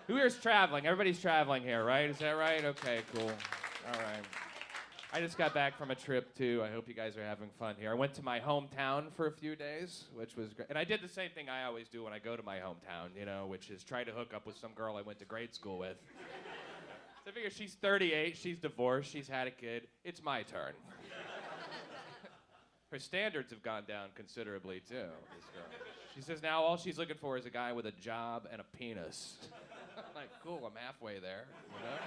Who here's traveling? Everybody's traveling here, right? Is that right? Okay, cool. All right. I just got back from a trip, too. I hope you guys are having fun here. I went to my hometown for a few days, which was great. And I did the same thing I always do when I go to my hometown, you know, which is try to hook up with some girl I went to grade school with. So I figure she's 38, she's divorced, she's had a kid. It's my turn. Her standards have gone down considerably, too, this girl. She says now all she's looking for is a guy with a job and a penis. I'm like, cool, I'm halfway there, you know?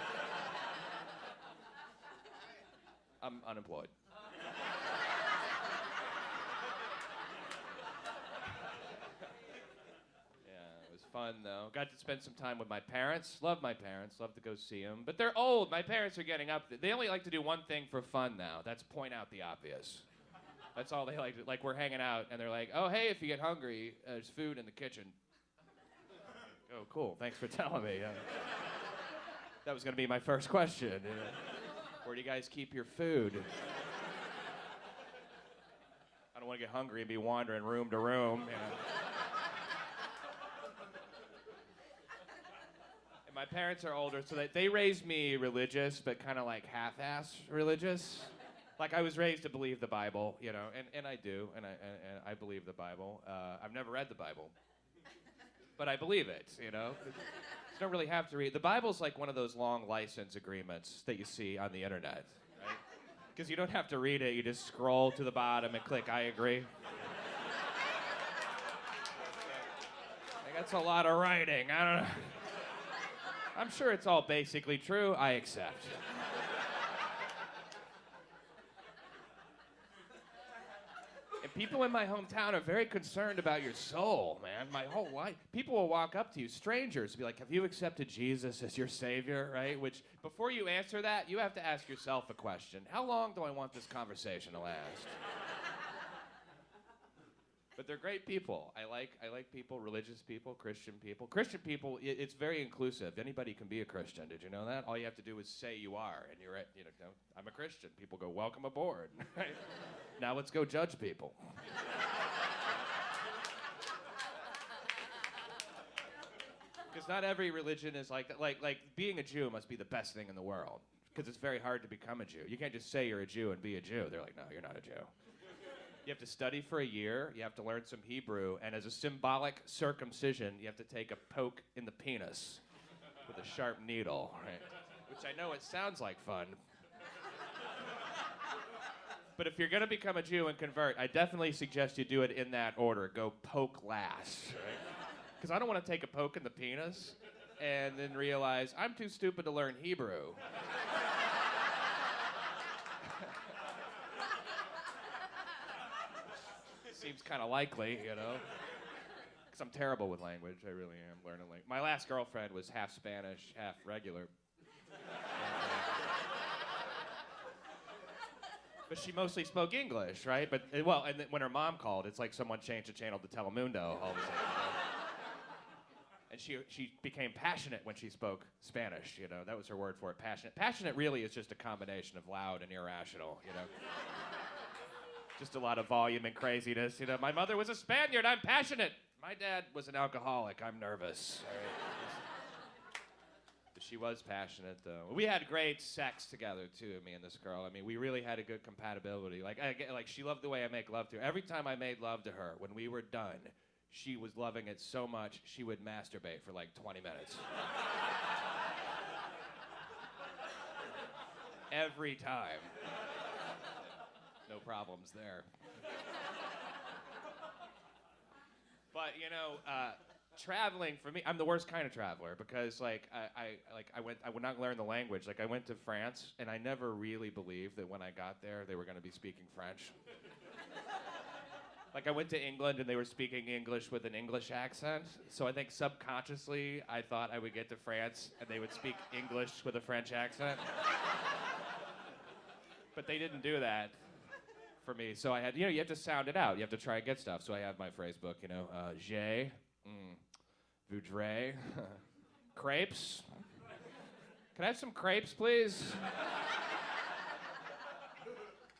I'm unemployed. Yeah, it was fun, though. Got to spend some time with my parents. Love my parents. Love to go see them. But they're old. My parents are getting up. They only like to do one thing for fun now. That's point out the obvious. That's all they like to, like, we're hanging out, and they're like, oh, hey, if you get hungry, there's food in the kitchen. Oh, cool. Thanks for telling me. That was going to be my first question. You know? Where do you guys keep your food? I don't want to get hungry and be wandering room to room. You know? And my parents are older, so they raised me religious, but kind of like half-ass religious. Like I was raised to believe the Bible, you know, and I do, and I believe the Bible. I've never read the Bible, but I believe it, you know. You don't really have to read. The Bible's like one of those long license agreements that you see on the internet, right? Because you don't have to read it. You just scroll to the bottom and click, I agree. Like, that's a lot of writing. I don't know. I'm sure it's all basically true. I accept. And people in my hometown are very concerned about your soul, man. My whole life. People will walk up to you, strangers, be like, have you accepted Jesus as your savior, right? Which, before you answer that, you have to ask yourself a question. How long do I want this conversation to last? But they're great people. I like people, religious people, Christian people. Christian people, it's very inclusive. Anybody can be a Christian. Did you know that? All you have to do is say you are, and you're, you know, I'm a Christian. People go, welcome aboard. Right? Now let's go judge people. Because not every religion is like that. Like being a Jew must be the best thing in the world. Because it's very hard to become a Jew. You can't just say you're a Jew and be a Jew. They're like, no, you're not a Jew. You have to study for a year, you have to learn some Hebrew, and as a symbolic circumcision, you have to take a poke in the penis with a sharp needle, right? Which I know it sounds like fun. But if you're gonna become a Jew and convert, I definitely suggest you do it in that order. Go poke last, right? Because I don't want to take a poke in the penis and then realize I'm too stupid to learn Hebrew. Seems kind of likely, you know, because I'm terrible with language. I really am learning language. My last girlfriend was half Spanish, half regular. But she mostly spoke English, right? But, well, and then when her mom called, it's like someone changed the channel to Telemundo all of a sudden. You know? And she became passionate when she spoke Spanish, you know. That was her word for it, passionate. Passionate really is just a combination of loud and irrational, you know. Just a lot of volume and craziness. You know, my mother was a Spaniard. I'm passionate. My dad was an alcoholic. I'm nervous. All right. But she was passionate, though. We had great sex together, too, me and this girl. I mean, we really had a good compatibility. Like she loved the way I make love to her. Every time I made love to her, when we were done, she was loving it so much, she would masturbate for like 20 minutes. Every time. No problems there. But you know, traveling for me, I'm the worst kind of traveler because I would not learn the language. Like I went to France and I never really believed that when I got there they were going to be speaking French. Like I went to England and they were speaking English with an English accent. So I think subconsciously I thought I would get to France and they would speak English with a French accent. But they didn't do that. For me, so I had, you know, you have to sound it out. You have to try and get stuff. So I have my phrase book, you know, j'ai, voudrais, crepes. Can I have some crepes, please?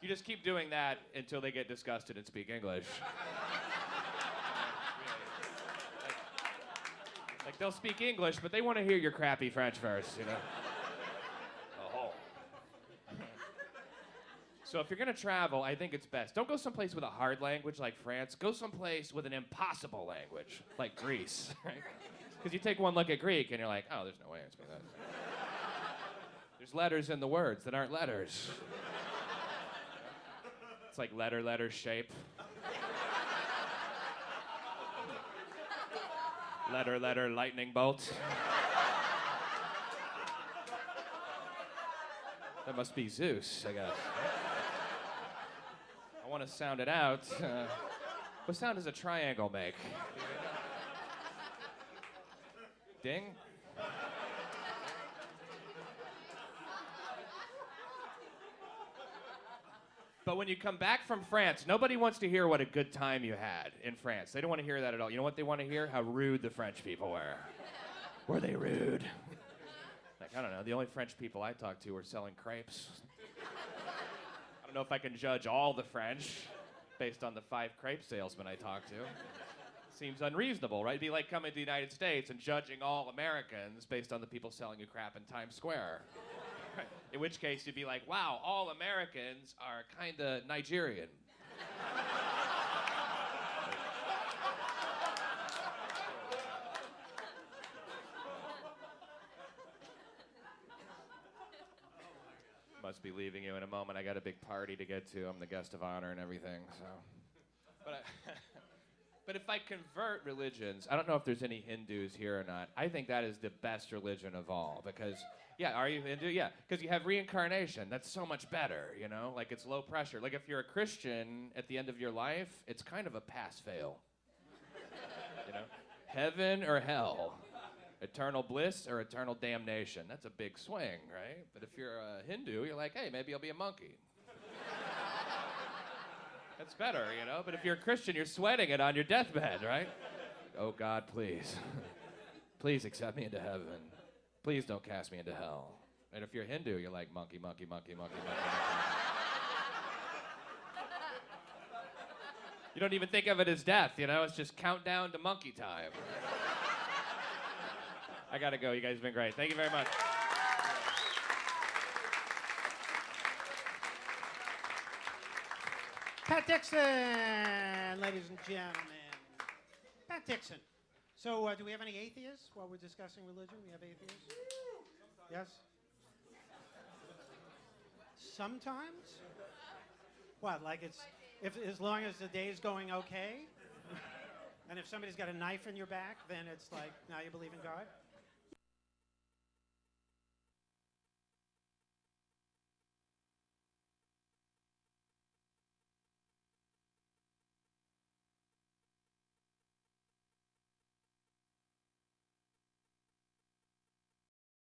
You just keep doing that until they get disgusted and speak English. Like They'll speak English, but they want to hear your crappy French verse, you know? Oh. So if you're going to travel, I think it's best. Don't go someplace with a hard language like France. Go someplace with an impossible language like Greece, right? Because you take one look at Greek and you're like, oh, there's no way I'm speaking that. There's letters in the words that aren't letters. It's like letter, shape. Letter, lightning bolt. That must be Zeus, I guess. I want to sound it out. What sound does a triangle make? Ding? But when you come back from France, nobody wants to hear what a good time you had in France. They don't want to hear that at all. You know what they want to hear? How rude the French people were. Were they rude? Like, I don't know. The only French people I talked to were selling crepes. I don't know if I can judge all the French based on the 5 crepe salesmen I talked to. Seems unreasonable, right? It'd be like coming to the United States and judging all Americans based on the people selling you crap in Times Square. In which case, you'd be like, wow, all Americans are kind of Nigerian. Must be leaving you in a moment. I got a big party to get to. I'm the guest of honor and everything, so. But if I convert religions, I don't know if there's any Hindus here or not. I think that is the best religion of all because, yeah, are you Hindu? Yeah, because you have reincarnation. That's so much better, you know? Like, it's low pressure. Like, if you're a Christian at the end of your life, it's kind of a pass-fail. You know? Heaven or hell? Eternal bliss or eternal damnation? That's a big swing, right? But if you're a Hindu, you're like, hey, maybe I'll be a monkey. That's better, you know? But if you're a Christian, you're sweating it on your deathbed, right? Oh, God, please. Please accept me into heaven. Please don't cast me into hell. And if you're Hindu, you're like, monkey, monkey, monkey, monkey, monkey, monkey. You don't even think of it as death, you know? It's just countdown to monkey time. I gotta go. You guys have been great. Thank you very much. Pat Dixon, ladies and gentlemen. Pat Dixon. So, do we have any atheists while we're discussing religion? We have atheists? Yes? Sometimes? What, like it's, if as long as the day's going okay? And if somebody's got a knife in your back, then it's like, now you believe in God?